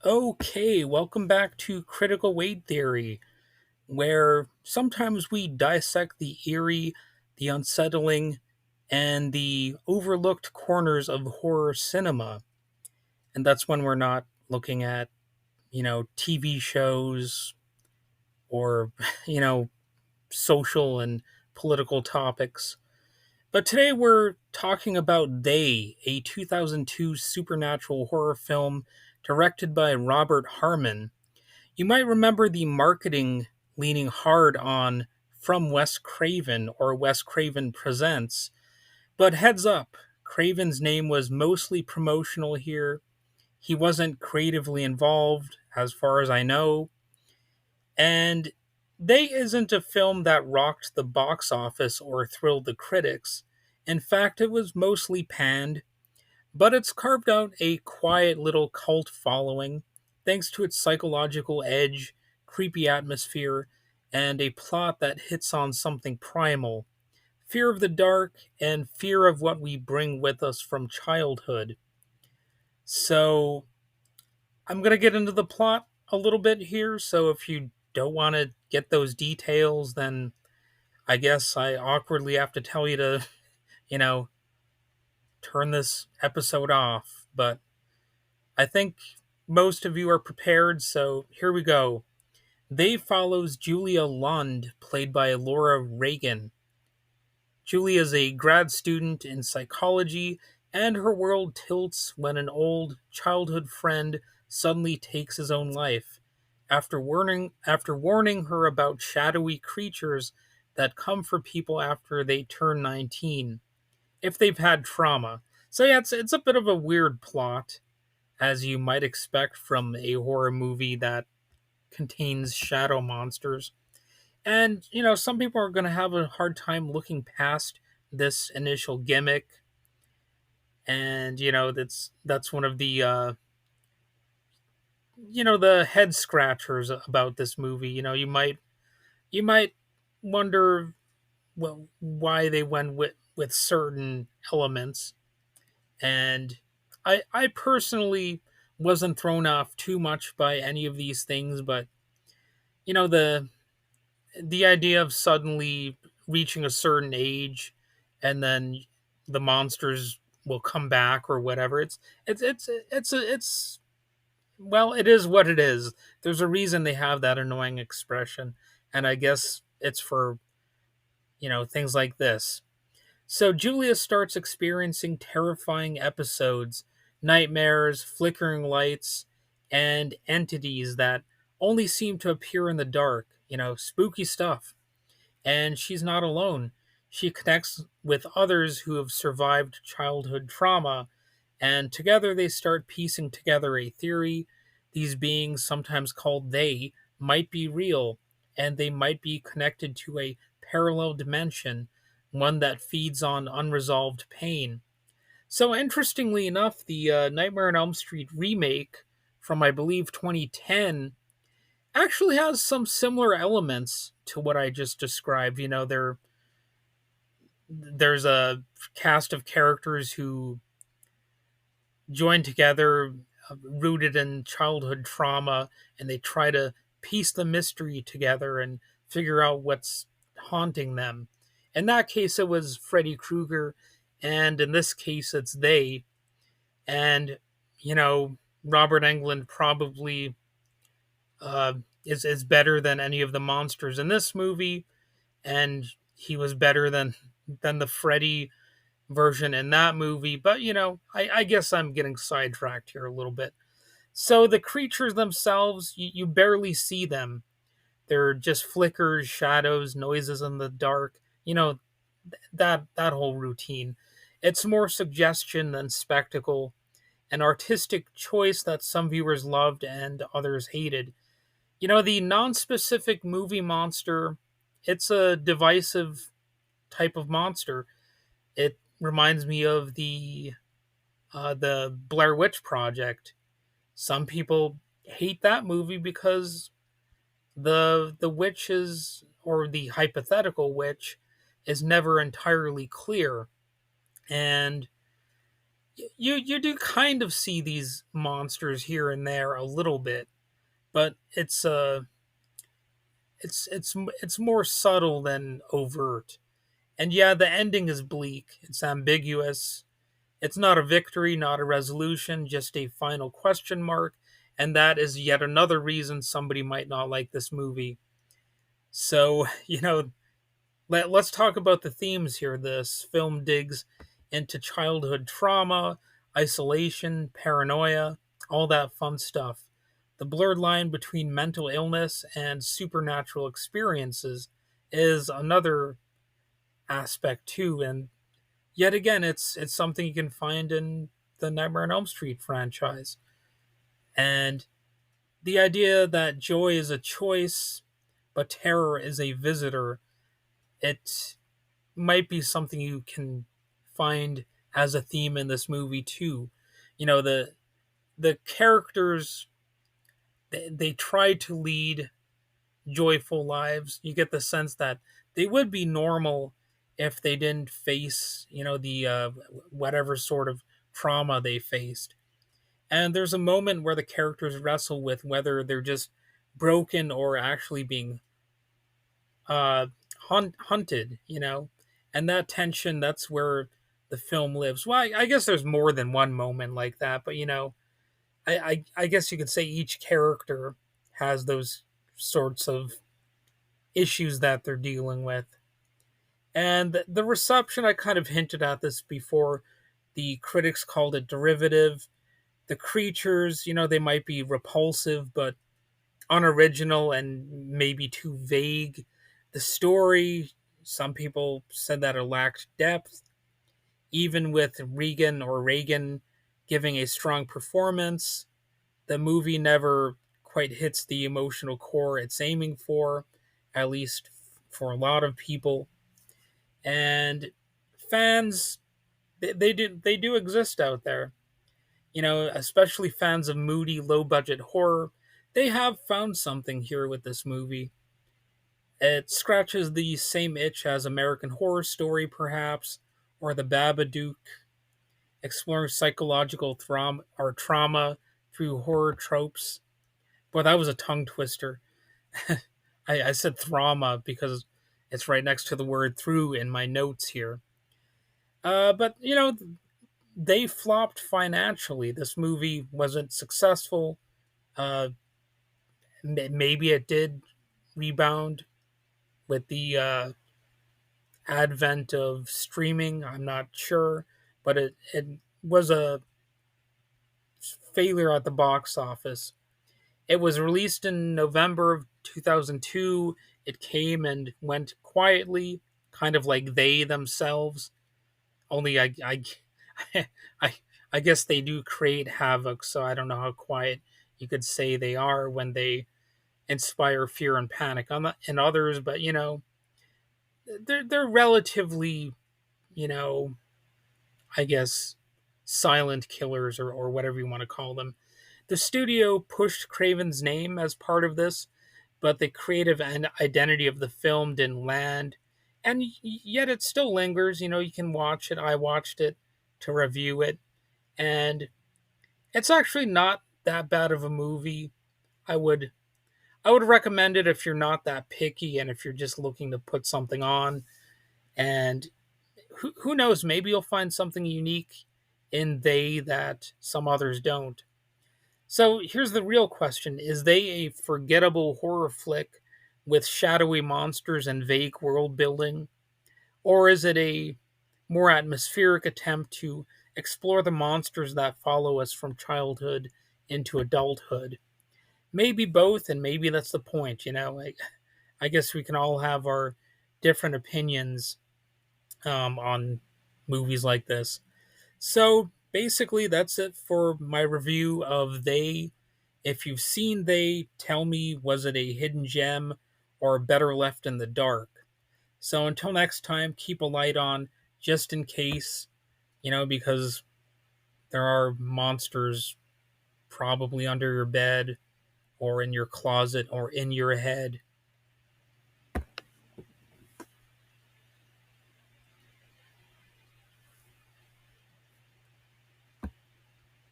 Okay, welcome back to Critical Weight Theory, where sometimes we dissect the eerie, the unsettling, and the overlooked corners of horror cinema. And that's when we're not looking at, TV shows or, you know, social and political topics. But today we're talking about They, a 2002 supernatural horror film directed by Robert Harmon. You might remember the marketing leaning hard on From Wes Craven or Wes Craven Presents. But heads up, Craven's name was mostly promotional here. He wasn't creatively involved, as far as I know. And They isn't a film that rocked the box office or thrilled the critics. In fact, it was mostly panned, but it's carved out a quiet little cult following thanks to its psychological edge, creepy atmosphere, and a plot that hits on something primal: fear of the dark and fear of what we bring with us from childhood. So, I'm going to get into the plot a little bit here, so if you don't want to get those details, then I guess I awkwardly have to tell you to, you know, turn this episode off. But I think most of you are prepared, so here we go. They follows Julia Lund, played by Laura Reagan. Julia is a grad student in psychology, and her world tilts when an old childhood friend suddenly takes his own life, after warning her about shadowy creatures that come for people after they turn 19, if they've had trauma. So yeah, it's a bit of a weird plot, as you might expect from a horror movie that contains shadow monsters. And, some people are going to have a hard time looking past this initial gimmick. And, that's one of the, the head scratchers about this movie. You might wonder, well, why they went with certain elements. And I personally wasn't thrown off too much by any of these things, but you know the idea of suddenly reaching a certain age and then the monsters will come back or whatever. It's well, it is what it is. There's a reason they have that annoying expression, and I guess it's for things like this. So Julia starts experiencing terrifying episodes, nightmares, flickering lights, and entities that only seem to appear in the dark. Spooky stuff. And she's not alone. She connects with others who have survived childhood trauma, and together they start piecing together a theory. These beings, sometimes called they, might be real, and they might be connected to a parallel dimension, one that feeds on unresolved pain. So, interestingly enough, the Nightmare on Elm Street remake from, I believe, 2010 actually has some similar elements to what I just described. There's a cast of characters who join together, rooted in childhood trauma, and they try to piece the mystery together and figure out what's haunting them. In that case, it was Freddy Krueger, and in this case, it's they. And you know, Robert Englund probably uh, is better than any of the monsters in this movie, and he was better than the Freddy version in that movie. But I guess I'm getting sidetracked here a little bit. So the creatures themselves, you barely see them. They're just flickers, shadows, noises in the dark. That whole routine. It's more suggestion than spectacle, an artistic choice that some viewers loved and others hated. The non-specific movie monster, it's a divisive type of monster. It reminds me of the Blair Witch Project. Some people hate that movie because the witch is, or the hypothetical witch, is never entirely clear. And You do kind of see these monsters here and there a little bit, but it's more subtle than overt. And yeah, the ending is bleak. It's ambiguous. It's not a victory, not a resolution, just a final question mark. And that is yet another reason somebody might not like this movie. So, let's talk about the themes here. This film digs into childhood trauma, isolation, paranoia, all that fun stuff. The blurred line between mental illness and supernatural experiences is another aspect too, and yet again, it's something you can find in the Nightmare on Elm Street franchise. And the idea that joy is a choice, but terror is a visitor, it might be something you can find as a theme in this movie too. The characters, they try to lead joyful lives. You get the sense that they would be normal if they didn't face, the whatever sort of trauma they faced. And there's a moment where the characters wrestle with whether they're just broken or actually being uh, hunted, And that tension, that's where the film lives. Well, I guess there's more than one moment like that, but I guess you could say each character has those sorts of issues that they're dealing with. And the reception, I kind of hinted at this before. The critics called it derivative. The creatures, they might be repulsive, but unoriginal and maybe too vague. The story, some people said that it lacked depth. Even with Reagan giving a strong performance, the movie never quite hits the emotional core it's aiming for, at least for a lot of people. And fans, they do exist out there. Especially fans of moody, low budget horror. They have found something here with this movie. It scratches the same itch as American Horror Story, perhaps, or The Babadook, exploring psychological trauma through horror tropes. Boy, that was a tongue twister. I said trauma because it's right next to the word through in my notes here. But they flopped financially. This movie wasn't successful. Uh, Maybe it did rebound with the advent of streaming. I'm not sure, but it was a failure at the box office. It was released in November of 2002. It came and went quietly, kind of like they themselves. Only I, I guess they do create havoc, so I don't know how quiet you could say they are when they inspire fear and panic in others. But they're relatively, you know, I guess silent killers or whatever you want to call them. The studio pushed Craven's name as part of this, but the creative and identity of the film didn't land. And yet it still lingers. You can watch it. I watched it to review it, and it's actually not that bad of a movie. I would I would recommend it if you're not that picky and if you're just looking to put something on. And who knows, maybe you'll find something unique in they that some others don't. So here's the real question: is they a forgettable horror flick with shadowy monsters and vague world building? Or is it a more atmospheric attempt to explore the monsters that follow us from childhood into adulthood? Maybe both, and maybe that's the point, I guess we can all have our different opinions on movies like this. So basically, that's it for my review of They. If you've seen They, tell me, was it a hidden gem or better left in the dark? So until next time, keep a light on just in case, because there are monsters probably under your bed or in your closet or in your head.